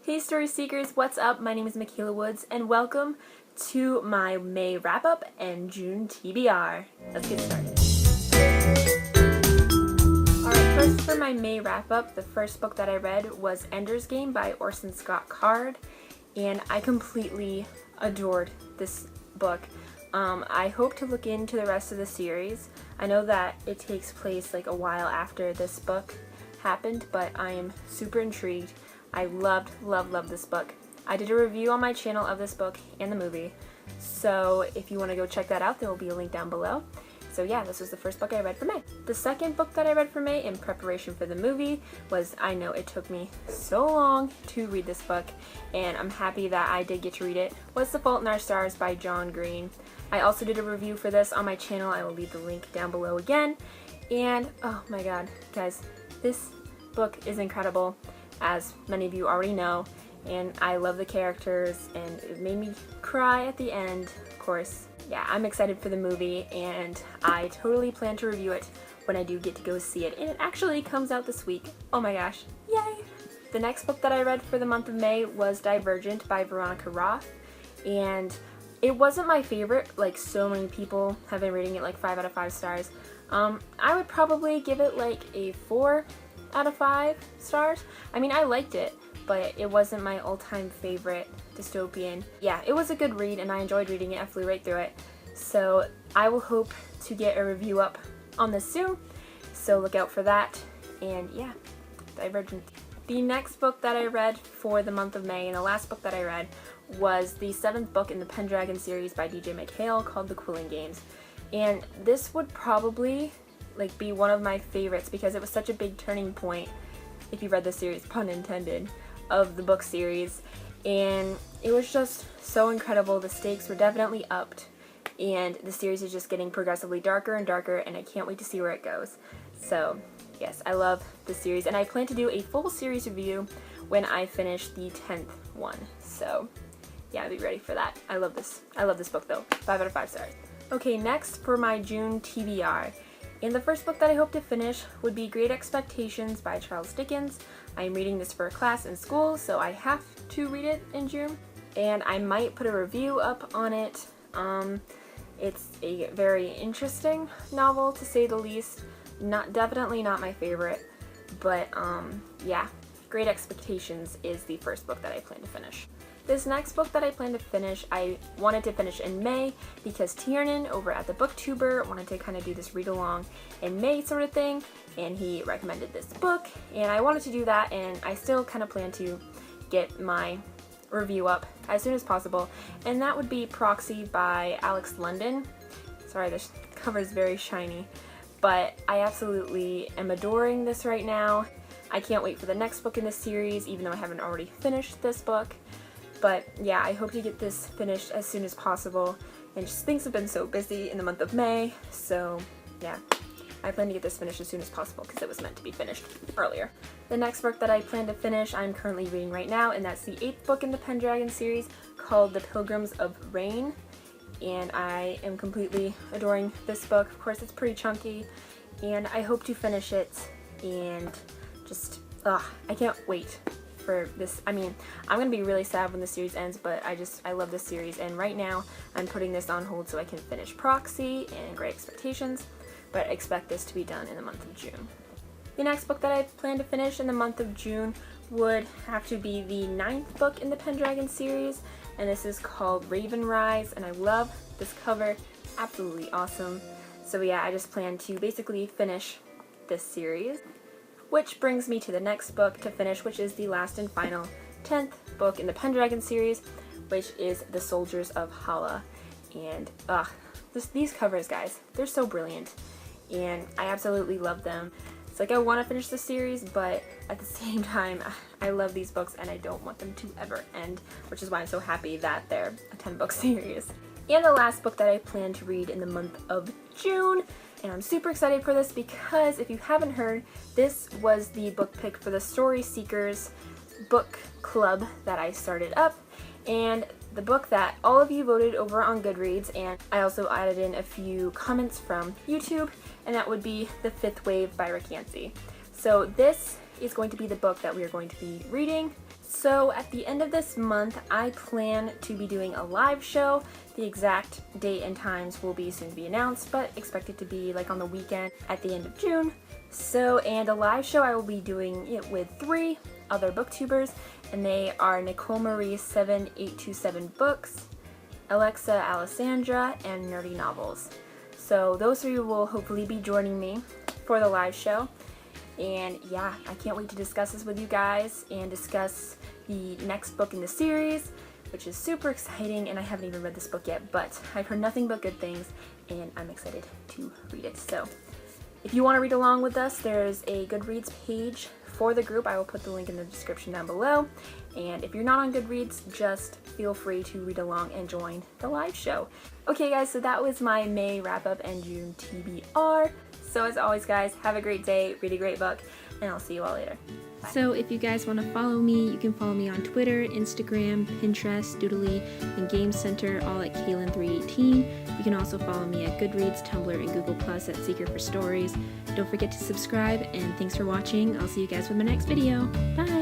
Hey Story Seekers, what's up? My name is Michaela Woods and welcome to my May wrap-up and June TBR. Let's get started. Alright, first for my May wrap-up, the first book that I read was Ender's Game by Orson Scott Card, and I completely adored this book. I hope to look into the rest of the series. I know that it takes place like a while after this book happened, but I am super intrigued. I loved this book. I did a review on my channel of this book and the movie, so if you want to go check that out, there will be a link down below. So yeah, this was the first book I read for May. The second book that I read for May in preparation for the movie was, I know it took me so long to read this book, and I'm happy that I did get to read it, was The Fault in Our Stars by John Green. I also did a review for this on my channel. I will leave the link down below again. And oh my god, guys, this book is incredible, as many of you already know, and I love the characters, and it made me cry at the end, of course. Yeah, I'm excited for the movie, and I totally plan to review it when I do get to go see it, and it actually comes out this week. Oh my gosh, yay! The next book that I read for the month of May was Divergent by Veronica Roth, and it wasn't my favorite, like so many people have been rating it like 5 out of 5 stars. I would probably give it like a 4 out of 5 stars. I mean, I liked it, but it wasn't my all-time favorite dystopian. Yeah, it was a good read and I enjoyed reading it. I flew right through it. So I will hope to get a review up on this soon, so look out for that. And yeah, Divergent. The next book that I read for the month of May, and the last book that I read, was the 7th book in the Pendragon series by DJ McHale called The Quilling Games. And this would probably like be one of my favorites because it was such a big turning point, if you read the series, pun intended, of the book series, and it was just so incredible. The stakes were definitely upped, and the series is just getting progressively darker and darker, and I can't wait to see where it goes. So yes, I love the series, and I plan to do a full series review when I finish the 10th one. So yeah, I'll be ready for that. I love this book though. 5 out of 5 stars. Okay, next for my June TBR. And the first book that I hope to finish would be Great Expectations by Charles Dickens. I'm reading this for a class in school, so I have to read it in June. And I might put a review up on it. It's a very interesting novel, to say the least. Definitely not my favorite, but yeah, Great Expectations is the first book that I plan to finish. This next book that I plan to finish, I wanted to finish in May because Tiernan over at the BookTuber wanted to kind of do this read-along in May sort of thing, and he recommended this book, and I wanted to do that, and I still kind of plan to get my review up as soon as possible, and that would be Proxy by Alex London. Sorry, this cover is very shiny, but I absolutely am adoring this right now. I can't wait for the next book in this series, even though I haven't already finished this book. But yeah, I hope to get this finished as soon as possible, and just things have been so busy in the month of May, so yeah, I plan to get this finished as soon as possible because it was meant to be finished earlier. The next book that I plan to finish I'm currently reading right now, and that's the 8th book in the Pendragon series called The Pilgrims of Rain, and I am completely adoring this book. Of course, it's pretty chunky, and I hope to finish it, and just, I can't wait for this. I mean, I'm gonna be really sad when the series ends, but I love this series, and right now I'm putting this on hold so I can finish Proxy and Great Expectations, but expect this to be done in the month of June. The next book that I plan to finish in the month of June would have to be the 9th book in the Pendragon series, and this is called Raven Rise, and I love this cover. Absolutely awesome. So yeah, I just plan to basically finish this series. Which brings me to the next book to finish, which is the last and final 10th book in the Pendragon series, which is The Soldiers of Hala. And these covers, guys, they're so brilliant, and I absolutely love them. It's like I want to finish the series, but at the same time, I love these books and I don't want them to ever end, which is why I'm so happy that they're a 10-book series. And the last book that I plan to read in the month of June, and I'm super excited for this because if you haven't heard, this was the book pick for the Story Seekers book club that I started up, and the book that all of you voted over on Goodreads, and I also added in a few comments from YouTube, and that would be The Fifth Wave by Rick Yancey. So this is going to be the book that we are going to be reading. So at the end of this month, I plan to be doing a live show. The exact date and times will be soon to be announced, but expect it to be like on the weekend at the end of June. So, and a live show, I will be doing it with 3 other booktubers, and they are Nicole Marie 7827 Books, Alexa Alessandra, and Nerdy Novels. So those 3 will hopefully be joining me for the live show. And yeah, I can't wait to discuss this with you guys and discuss the next book in the series, which is super exciting, and I haven't even read this book yet, but I've heard nothing but good things, and I'm excited to read it. So if you want to read along with us, there's a Goodreads page for the group. I will put the link in the description down below. And if you're not on Goodreads, just feel free to read along and join the live show. Okay guys, so that was my May wrap-up and June TBR. So as always guys, have a great day, read a great book, and I'll see you all later. Bye. So if you guys want to follow me, you can follow me on Twitter, Instagram, Pinterest, Doodly, and Game Center, all at Kaylin318. You can also follow me at Goodreads, Tumblr, and Google Plus at Seeker for Stories. Don't forget to subscribe, and thanks for watching. I'll see you guys with my next video. Bye!